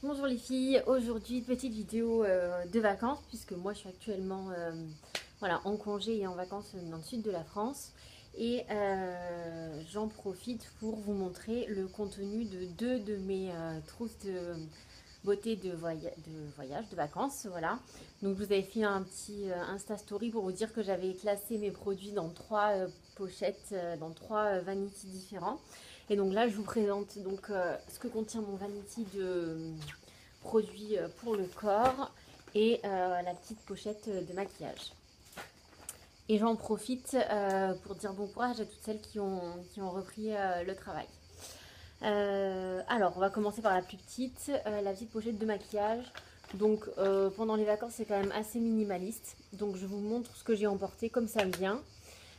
Bonjour les filles, aujourd'hui petite vidéo de vacances puisque moi je suis actuellement voilà, en congé et en vacances dans le sud de la France et j'en profite pour vous montrer le contenu de deux de mes trousses de beauté de voyage, de vacances, voilà. Donc je vous avais fait un petit Insta Story pour vous dire que j'avais classé mes produits dans trois pochettes, dans trois vanities différents. Et donc là je vous présente donc ce que contient mon vanity de produits pour le corps et la petite pochette de maquillage. Et j'en profite pour dire bon courage à toutes celles qui ont repris le travail. Alors, on va commencer par la petite pochette de maquillage. Donc, pendant les vacances, c'est quand même assez minimaliste. Donc, je vous montre ce que j'ai emporté comme ça me vient.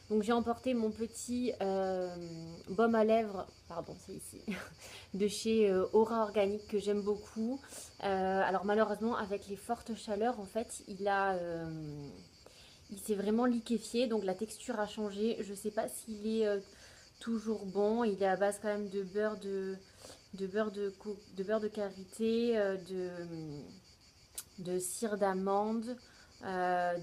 Donc, j'ai emporté mon petit baume à lèvres, pardon, c'est ici, de chez Aura Organique que j'aime beaucoup. Alors, malheureusement, avec les fortes chaleurs, en fait, il s'est vraiment liquéfié. Donc, la texture a changé. Je ne sais pas s'il est toujours bon. Il est à base quand même de beurre de karité, de cire d'amande,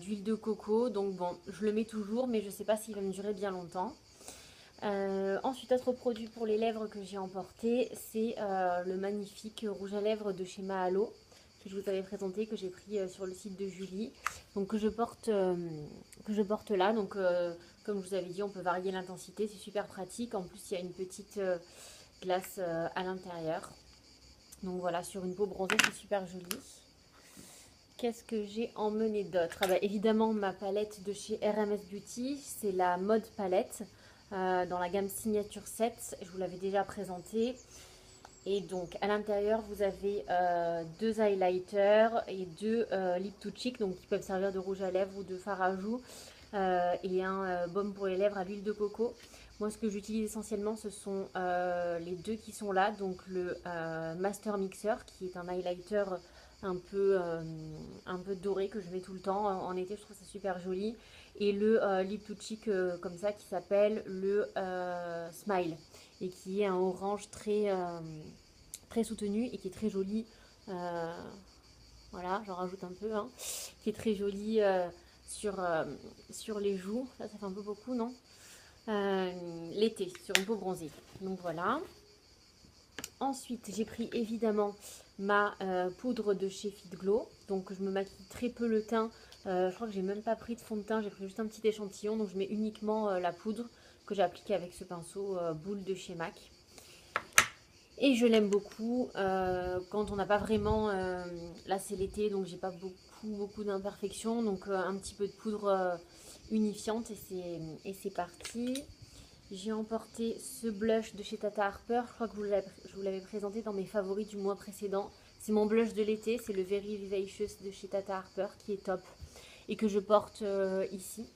d'huile de coco. Donc bon, je le mets toujours, mais je ne sais pas s'il va me durer bien longtemps. Ensuite, autre produit pour les lèvres que j'ai emporté, c'est le magnifique rouge à lèvres de chez Mahalo que je vous avais présenté, que j'ai pris sur le site de Julie, donc que je porte là. Donc, comme je vous avais dit, on peut varier l'intensité, c'est super pratique. En plus, il y a une petite glace à l'intérieur. Donc voilà, sur une peau bronzée, c'est super joli. Qu'est-ce que j'ai emmené d'autre? Ah bah, évidemment, ma palette de chez RMS Beauty, c'est la mode palette dans la gamme Signature 7. Je vous l'avais déjà présentée. Et donc, à l'intérieur, vous avez deux highlighters et deux lip to cheek, donc qui peuvent servir de rouge à lèvres ou de fard à joues, et un baume pour les lèvres à l'huile de coco. Moi, ce que j'utilise essentiellement, ce sont les deux qui sont là. Donc, le Master Mixer, qui est un highlighter un peu, euh, un peu doré que je mets tout le temps. En été, je trouve ça super joli. Et le lip to cheek, comme ça, qui s'appelle le Smile et qui est un orange très soutenu et qui est très joli. Euh, voilà, j'en rajoute un peu, hein, qui est très joli sur, sur les joues. Là, ça fait un peu beaucoup, non? L'été, sur une peau bronzée. Donc voilà. Ensuite, j'ai pris évidemment ma poudre de chez Fit Glow. Donc je me maquille très peu le teint. Je crois que j'ai même pas pris de fond de teint, j'ai pris juste un petit échantillon. Donc je mets uniquement la poudre que j'ai appliquée avec ce pinceau boule de chez MAC. Et je l'aime beaucoup quand on n'a pas vraiment... là c'est l'été donc j'ai pas beaucoup d'imperfections. Donc un petit peu de poudre unifiante et c'est parti. J'ai emporté ce blush de chez Tata Harper. Je crois que je vous l'avais présenté dans mes favoris du mois précédent. C'est mon blush de l'été, c'est le Very Vivacious de chez Tata Harper qui est top et que je porte ici.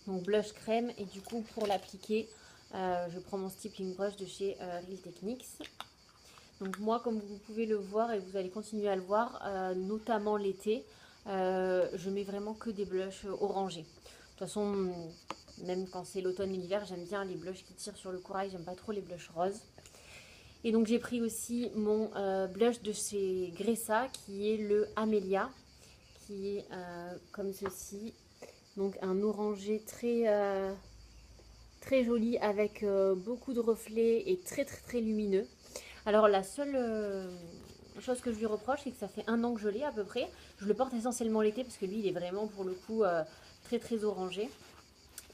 Donc blush crème et du coup pour l'appliquer, je prends mon stippling brush de chez Real Techniques. Donc moi, comme vous pouvez le voir et vous allez continuer à le voir, notamment l'été, je mets vraiment que des blushs orangés. De toute façon, même quand c'est l'automne et l'hiver, j'aime bien les blushs qui tirent sur le corail, j'aime pas trop les blushs roses. Et donc j'ai pris aussi mon blush de chez Gressa qui est le Amelia, qui est comme ceci. Donc un orangé très joli avec beaucoup de reflets et très lumineux. Alors la seule chose que je lui reproche, c'est que ça fait un an que je l'ai à peu près. Je le porte essentiellement l'été parce que lui, il est vraiment pour le coup très orangé.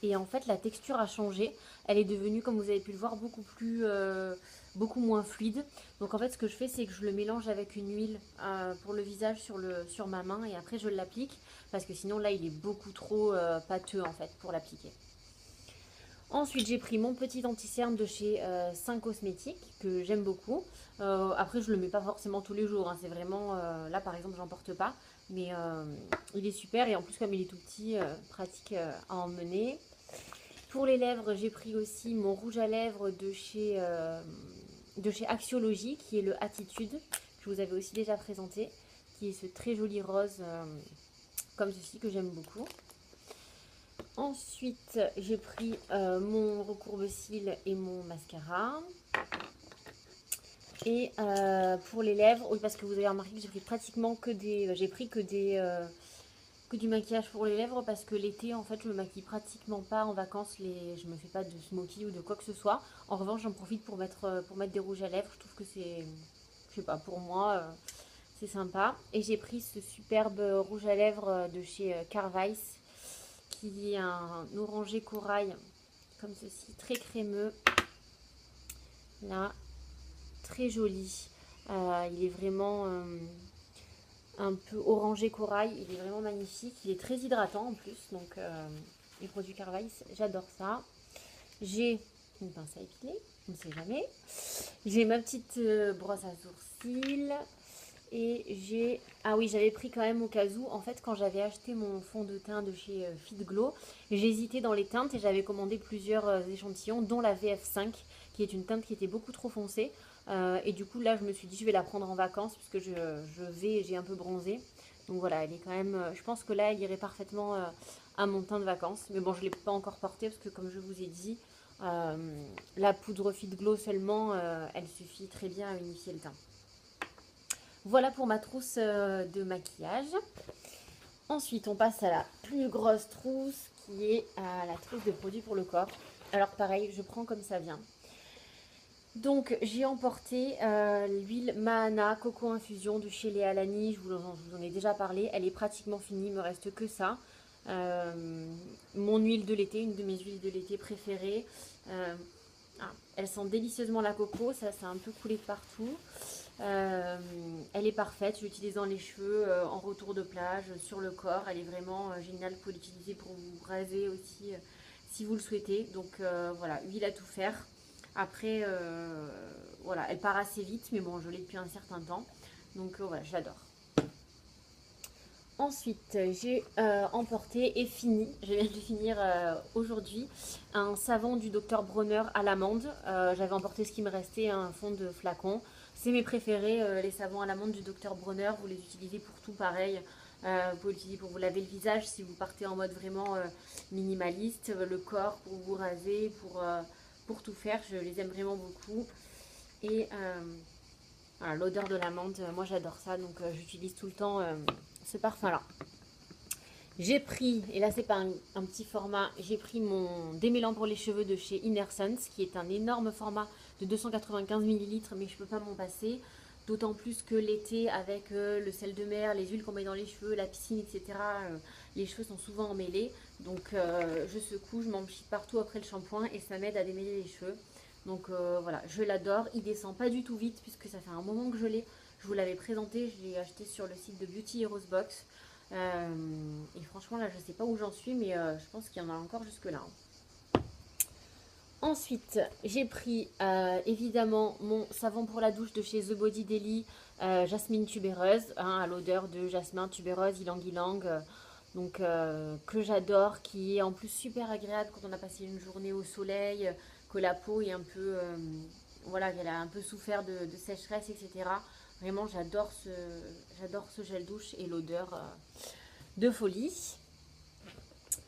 Et en fait, la texture a changé. Elle est devenue, comme vous avez pu le voir, beaucoup moins fluide. Donc en fait, ce que je fais, c'est que je le mélange avec une huile pour le visage sur ma main et après je l'applique parce que sinon là, il est beaucoup trop pâteux en fait pour l'appliquer. Ensuite, j'ai pris mon petit anti-cerne de chez Saint Cosmétique que j'aime beaucoup. Après, je le mets pas forcément tous les jours, hein. C'est vraiment là, par exemple, j'en porte pas, mais il est super et en plus, comme il est tout petit, pratique à emmener. Pour les lèvres, j'ai pris aussi mon rouge à lèvres de chez Axiologie, qui est le Attitude, que je vous avais aussi déjà présenté, qui est ce très joli rose comme ceci que j'aime beaucoup. Ensuite, j'ai pris mon recourbe-cils et mon mascara. Et pour les lèvres, oui, parce que vous avez remarqué que j'ai pris pratiquement que des... J'ai pris que du maquillage pour les lèvres parce que l'été, en fait, je me maquille pratiquement pas en vacances. Je me fais pas de smokey ou de quoi que ce soit. En revanche, j'en profite pour mettre des rouges à lèvres. Je trouve que c'est... Je sais pas, pour moi, c'est sympa. Et j'ai pris ce superbe rouge à lèvres de chez Carvice qui est un orangé corail comme ceci, très crémeux. Là, très joli. Il est vraiment un peu orangé corail. Il est vraiment magnifique. Il est très hydratant en plus. Donc, les produits Carvice, j'adore ça. J'ai une pince à épiler, on ne sait jamais. J'ai ma petite brosse à sourcils. Et j'ai... Ah oui, j'avais pris quand même au cas où, en fait, quand j'avais acheté mon fond de teint de chez Fit Glow, j'hésitais dans les teintes et j'avais commandé plusieurs échantillons, dont la VF5, qui est une teinte qui était beaucoup trop foncée. Et du coup, là, je me suis dit, je vais la prendre en vacances, puisque j'ai un peu bronzé. Donc voilà, elle est quand même... je pense que là, elle irait parfaitement à mon teint de vacances. Mais bon, je ne l'ai pas encore portée, parce que comme je vous ai dit, la poudre Fit Glow seulement, elle suffit très bien à unifier le teint. Voilà pour ma trousse de maquillage. Ensuite, on passe à la plus grosse trousse qui est la trousse de produits pour le corps. Alors pareil, je prends comme ça vient. Donc j'ai emporté l'huile Mahana Coco Infusion de chez Léa Lani. Je vous en ai déjà parlé. Elle est pratiquement finie, il ne me reste que ça. Mon huile de l'été, une de mes huiles de l'été préférées. Elle sent délicieusement la coco, ça a un peu coulé de partout. Elle est parfaite, je l'utilise dans les cheveux, en retour de plage, sur le corps. Elle est vraiment géniale pour l'utiliser pour vous raser aussi si vous le souhaitez. Donc voilà, huile à tout faire. Après, voilà, elle part assez vite, mais bon, je l'ai depuis un certain temps. Donc voilà, j'adore. Ensuite, j'ai emporté et fini, je viens de finir aujourd'hui, un savon du Dr Bronner à l'amande. J'avais emporté ce qui me restait, un fond de flacon. C'est mes préférés, les savons à l'amande du Dr Bronner. Vous les utilisez pour tout pareil. Vous pouvez l'utiliser pour vous laver le visage si vous partez en mode vraiment minimaliste, le corps pour vous raser, pour tout faire. Je les aime vraiment beaucoup. Et voilà, l'odeur de l'amande, moi j'adore ça, donc j'utilise tout le temps ce parfum là. J'ai pris, et là c'est pas un petit format, j'ai pris mon démêlant pour les cheveux de chez Innersens, qui est un énorme format de 295 ml, mais je peux pas m'en passer. D'autant plus que l'été, avec le sel de mer, les huiles qu'on met dans les cheveux, la piscine, etc., les cheveux sont souvent emmêlés. Donc je secoue, je m'en chie partout après le shampoing et ça m'aide à démêler les cheveux. Donc voilà, je l'adore. Il descend pas du tout vite puisque ça fait un moment que je l'ai. Je vous l'avais présenté, je l'ai acheté sur le site de Beauty Heroes Box. Et franchement là je sais pas où j'en suis, mais je pense qu'il y en a encore jusque là. Ensuite j'ai pris évidemment mon savon pour la douche de chez The Body Daily, jasmine tubéreuse, à l'odeur de jasmin tubéreuse ylang ylang, donc que j'adore, qui est en plus super agréable quand on a passé une journée au soleil, que la peau est un peu voilà, qu'elle a un peu souffert de sécheresse, etc. Vraiment j'adore ce gel douche et l'odeur de folie.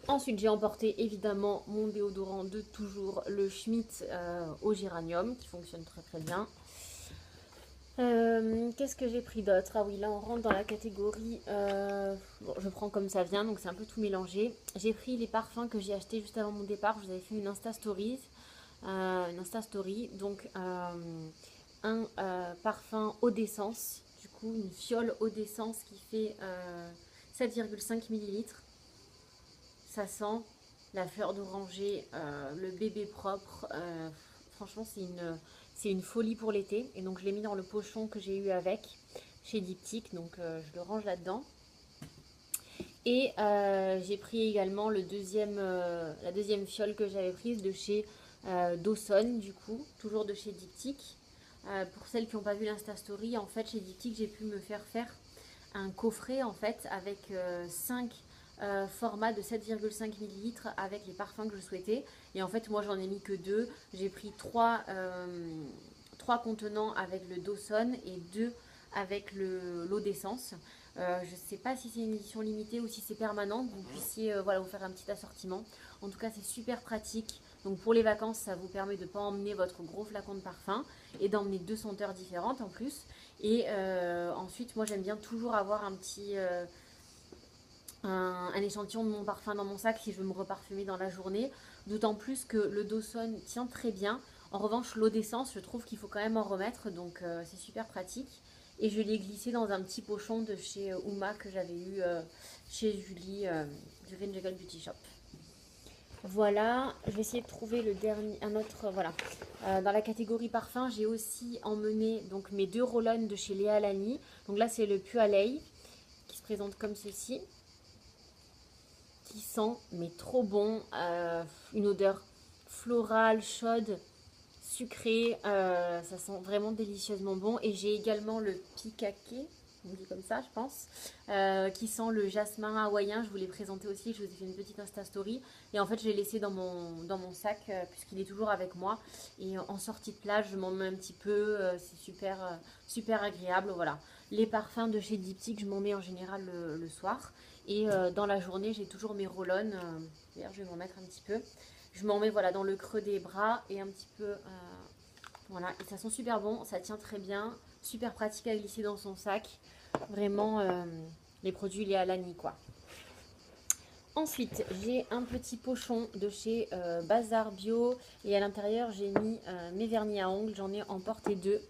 Ensuite, j'ai emporté évidemment mon déodorant de toujours, le Schmitt au géranium, qui fonctionne très très bien. Qu'est-ce que j'ai pris d'autre? Ah oui, là on rentre dans la catégorie, bon, je prends comme ça vient, donc c'est un peu tout mélangé. J'ai pris les parfums que j'ai achetés juste avant mon départ. Je vous avais fait une Insta Story, donc un parfum eau d'essence, du coup une fiole eau d'essence qui fait 7,5 ml. Ça sent la fleur d'oranger, le bébé propre. Franchement, c'est une folie pour l'été. Et donc, je l'ai mis dans le pochon que j'ai eu avec chez Diptyque. Donc, je le range là-dedans. Et j'ai pris également la deuxième fiole que j'avais prise de chez Dawson, du coup, toujours de chez Diptyque. Pour celles qui n'ont pas vu l'Insta Story, en fait, chez Diptyque, j'ai pu me faire un coffret, en fait, avec 5 format de 7,5 ml avec les parfums que je souhaitais. Et en fait, moi, j'en ai mis que 2. J'ai pris 3 contenants avec le Dawson et 2 avec l'eau d'essence. Je ne sais pas si c'est une édition limitée ou si c'est permanent, que vous puissiez voilà, vous faire un petit assortiment. En tout cas, c'est super pratique. Donc pour les vacances, ça vous permet de ne pas emmener votre gros flacon de parfum et d'emmener 2 senteurs différentes en plus. Et ensuite, moi j'aime bien toujours avoir un petit... un échantillon de mon parfum dans mon sac si je veux me reparfumer dans la journée. D'autant plus que le Dawson tient très bien. En revanche, l'eau d'essence, je trouve qu'il faut quand même en remettre. Donc c'est super pratique. Et je l'ai glissé dans un petit pochon de chez Uma que j'avais eu chez Julie du Green Jungle Beauty Shop. Voilà, je vais essayer de trouver le dernier, un autre, voilà. Dans la catégorie parfum, j'ai aussi emmené donc mes 2 roll-on de chez Léa Lani. Donc là, c'est le Pualei qui se présente comme ceci. Qui sent mais trop bon, une odeur florale, chaude, sucrée, ça sent vraiment délicieusement bon. Et j'ai également le Pikake, on dit comme ça je pense, qui sent le jasmin hawaïen. Je vous l'ai présenté aussi, je vous ai fait une petite Insta Story. Et en fait je l'ai laissé dans mon sac puisqu'il est toujours avec moi. Et en sortie de plage je m'en mets un petit peu, c'est super, super agréable. Voilà, les parfums de chez Diptyque je m'en mets en général le soir. Et dans la journée j'ai toujours mes roll-on, d'ailleurs je vais m'en mettre un petit peu. Je m'en mets voilà, dans le creux des bras et un petit peu... voilà, et ça sent super bon, ça tient très bien, super pratique à glisser dans son sac. Vraiment, les produits Léa Lani, quoi. Ensuite, j'ai un petit pochon de chez Bazar Bio. Et à l'intérieur, j'ai mis mes vernis à ongles. J'en ai emporté 2.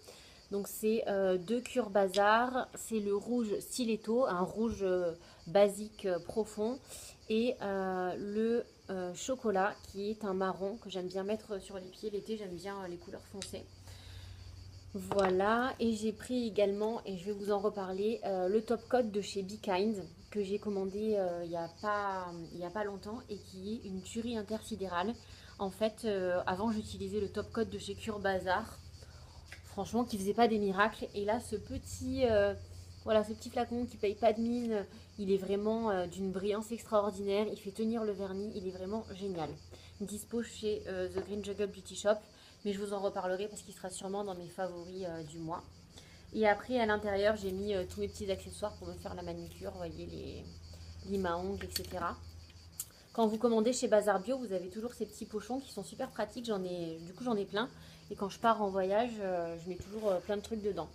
Donc, c'est 2 cures Bazar. C'est le rouge Stiletto, un rouge basique profond. Et le chocolat, qui est un marron que j'aime bien mettre sur les pieds l'été. J'aime bien les couleurs foncées. Voilà, et j'ai pris également, et je vais vous en reparler, le top coat de chez Be Kind que j'ai commandé il n'y a pas longtemps et qui est une tuerie intersidérale. En fait, avant j'utilisais le top coat de chez Cure Bazar, franchement qui faisait pas des miracles. Et là, voilà, ce petit flacon qui paye pas de mine, il est vraiment d'une brillance extraordinaire. Il fait tenir le vernis, il est vraiment génial. Dispo chez The Green Jungle Beauty Shop. Mais je vous en reparlerai parce qu'il sera sûrement dans mes favoris du mois. Et après, à l'intérieur, j'ai mis tous mes petits accessoires pour me faire la manicure. Vous voyez, les limes à ongles, etc. Quand vous commandez chez Bazar Bio, vous avez toujours ces petits pochons qui sont super pratiques. Du coup, j'en ai plein. Et quand je pars en voyage, je mets toujours plein de trucs dedans.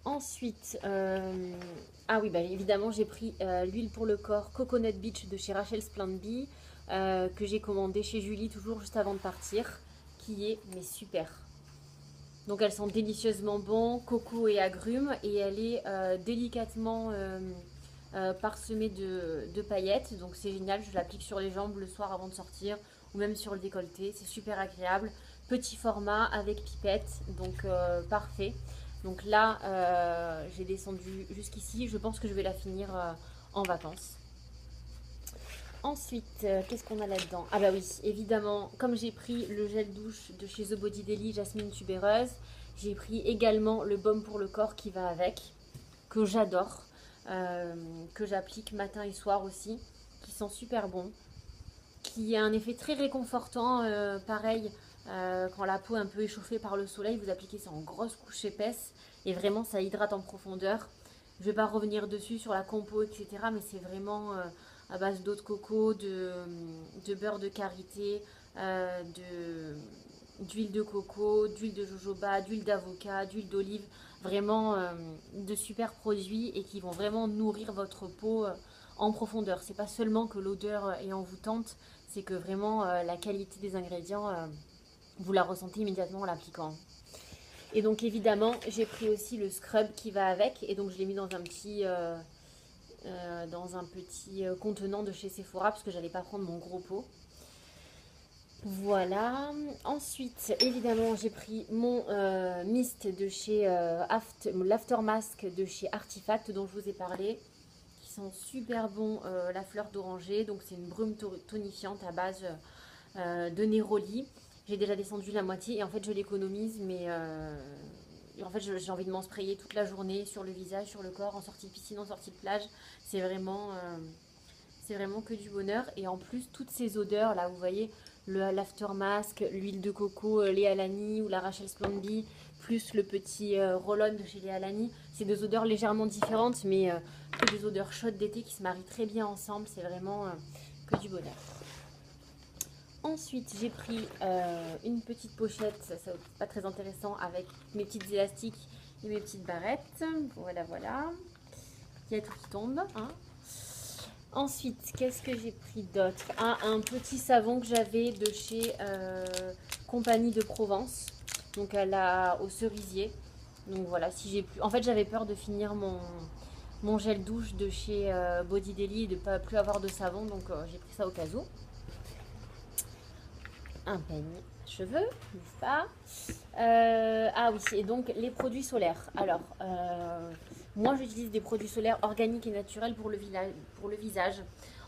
Ensuite, ah oui, bah, évidemment, j'ai pris l'huile pour le corps Coconut Beach de chez Rachel Splendby que j'ai commandé chez Julie toujours juste avant de partir. Qui est mais super. Donc elle sent délicieusement bon, coco et agrumes, et elle est délicatement parsemée de paillettes. Donc c'est génial, je l'applique sur les jambes le soir avant de sortir ou même sur le décolleté, c'est super agréable. Petit format avec pipette, donc parfait. Donc là j'ai descendu jusqu'ici, je pense que je vais la finir en vacances. Ensuite, qu'est-ce qu'on a là-dedans? Ah bah oui, évidemment, comme j'ai pris le gel douche de chez The Body Daily Jasmine Tubéreuse, j'ai pris également le baume pour le corps qui va avec, que j'adore, que j'applique matin et soir aussi, qui sent super bon, qui a un effet très réconfortant, pareil, quand la peau est un peu échauffée par le soleil, vous appliquez ça en grosse couche épaisse, et vraiment ça hydrate en profondeur. Je ne vais pas revenir dessus sur la compo, etc., mais c'est vraiment... à base d'eau de coco, de beurre de karité, d'huile de coco, d'huile de jojoba, d'huile d'avocat, d'huile d'olive. Vraiment de super produits et qui vont vraiment nourrir votre peau en profondeur. C'est pas seulement que l'odeur est envoûtante, c'est que vraiment la qualité des ingrédients, vous la ressentez immédiatement en l'appliquant. Et donc évidemment, j'ai pris aussi le scrub qui va avec, et donc je l'ai mis dans un petit... contenant de chez Sephora parce que j'allais pas prendre mon gros pot. Voilà. Ensuite, évidemment, j'ai pris mon mist de chez l'Aftermask de chez Artifact dont je vous ai parlé, qui sent super bon la fleur d'oranger. Donc c'est une brume tonifiante à base de néroli. J'ai déjà descendu la moitié et en fait je l'économise, mais en fait j'ai envie de m'en sprayer toute la journée sur le visage, sur le corps, en sortie de piscine, en sortie de plage. C'est vraiment que du bonheur. Et en plus toutes ces odeurs là, vous voyez, l'aftermask, l'huile de coco Léa Lani ou la Rachel Splendby, plus le petit roll-on de chez Léa Lani, c'est des odeurs légèrement différentes, mais que des odeurs chaudes d'été qui se marient très bien ensemble. C'est vraiment que du bonheur. Ensuite, j'ai pris une petite pochette, ça c'est pas très intéressant, avec mes petites élastiques et mes petites barrettes. Voilà, voilà. Il y a tout qui tombe. Hein. Ensuite, qu'est-ce que j'ai pris d'autre? Ah, un petit savon que j'avais de chez Compagnie de Provence, donc au cerisier. Donc voilà, si j'ai plus... En fait, j'avais peur de finir mon gel douche de chez Body Daily et de ne pas plus avoir de savon, donc j'ai pris ça au cas où. Un peigne cheveux, n'est-ce pas? Ah oui, et donc les produits solaires. Alors, moi j'utilise des produits solaires organiques et naturels pour le visage.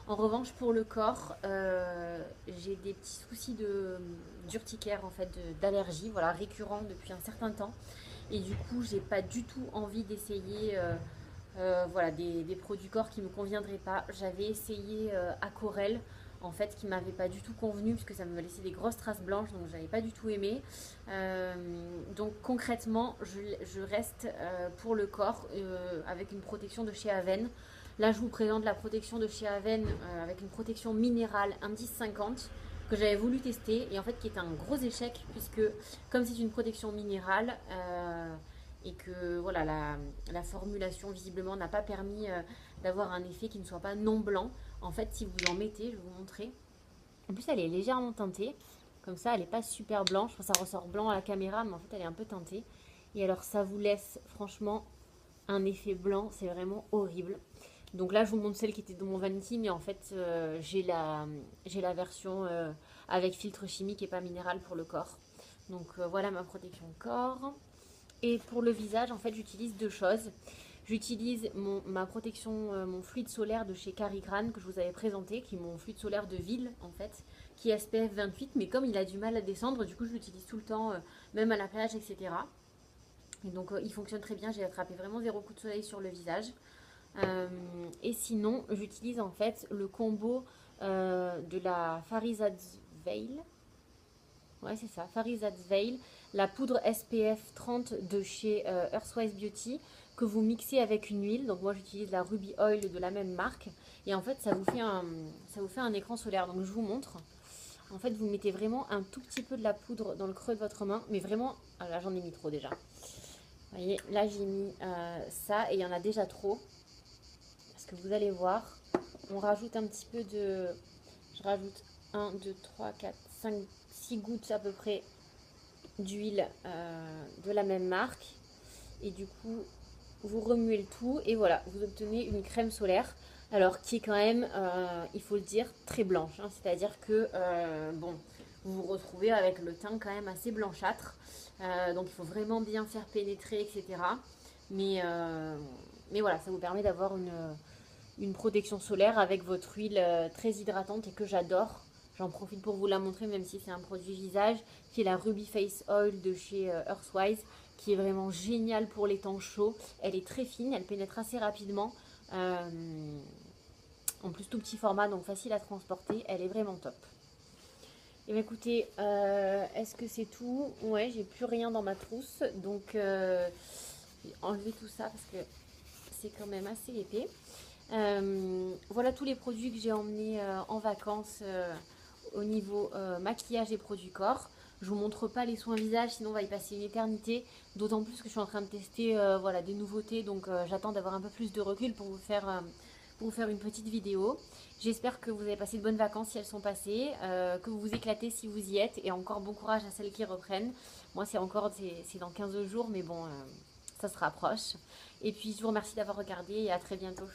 En revanche, pour le corps, j'ai des petits soucis d'urticaire, en fait, d'allergie, voilà, récurrents depuis un certain temps. Et du coup, j'ai pas du tout envie d'essayer voilà, des produits corps qui me conviendraient pas. J'avais essayé Acorel, en fait, qui m'avait pas du tout convenu puisque ça me laissait des grosses traces blanches, donc j'avais pas du tout aimé. Donc concrètement, je reste pour le corps avec une protection de chez Aven. Là, je vous présente la protection de chez Aven avec une protection minérale indice 50 que j'avais voulu tester et en fait qui est un gros échec puisque comme c'est une protection minérale et que voilà la formulation visiblement n'a pas permis d'avoir un effet qui ne soit pas non blanc. En fait, si vous en mettez, je vais vous montrer. En plus, elle est légèrement teintée. Comme ça, elle n'est pas super blanche. Enfin, ça ressort blanc à la caméra, mais en fait, elle est un peu teintée. Et alors, ça vous laisse franchement un effet blanc. C'est vraiment horrible. Donc là, je vous montre celle qui était dans mon Vanity, mais en fait, j'ai la version avec filtre chimique et pas minéral pour le corps. Donc voilà ma protection corps. Et pour le visage, en fait, j'utilise deux choses. J'utilise ma protection, mon fluide solaire de chez Caricrane que je vous avais présenté, qui est mon fluide solaire de ville en fait, qui est SPF 28, mais comme il a du mal à descendre, du coup je l'utilise tout le temps, même à la plage, etc. Et donc il fonctionne très bien, j'ai attrapé vraiment 0 coup de soleil sur le visage. Et sinon, j'utilise en fait le combo de la Farizad's Veil. Ouais, c'est ça, Farizad's Veil, la poudre SPF 30 de chez Earthwise Beauty que vous mixez avec une huile. Donc moi j'utilise la Ruby Oil de la même marque et en fait ça vous fait un écran solaire. Donc je vous montre. En fait vous mettez vraiment un tout petit peu de la poudre dans le creux de votre main, mais vraiment, ah là j'en ai mis trop déjà. Vous voyez, là j'ai mis ça et il y en a déjà trop. Parce que vous allez voir, on rajoute un petit peu de... Je rajoute 1, 2, 3, 4, 5, 6 gouttes à peu près d'huile de la même marque. Et du coup, vous remuez le tout et voilà, vous obtenez une crème solaire. Alors qui est quand même, il faut le dire, très blanche. Hein, c'est-à-dire que, bon, vous vous retrouvez avec le teint quand même assez blanchâtre. Donc il faut vraiment bien faire pénétrer, etc. Mais voilà, ça vous permet d'avoir une protection solaire avec votre huile très hydratante et que j'adore. J'en profite pour vous la montrer, même si c'est un produit visage, qui est la Ruby Face Oil de chez Earthwise, qui est vraiment géniale pour les temps chauds. Elle est très fine, elle pénètre assez rapidement. En plus, tout petit format, donc facile à transporter. Elle est vraiment top. Et bien écoutez, est-ce que c'est tout? Ouais, j'ai plus rien dans ma trousse. Donc, j'ai enlevé tout ça parce que c'est quand même assez épais. Voilà tous les produits que j'ai emmenés en vacances au niveau maquillage et produits corps. Je vous montre pas les soins visage, sinon on va y passer une éternité. D'autant plus que je suis en train de tester voilà, des nouveautés, donc j'attends d'avoir un peu plus de recul pour vous faire une petite vidéo. J'espère que vous avez passé de bonnes vacances si elles sont passées, que vous vous éclatez si vous y êtes, et encore bon courage à celles qui reprennent. Moi c'est dans 15 jours, mais bon, ça se rapproche. Et puis je vous remercie d'avoir regardé et à très bientôt.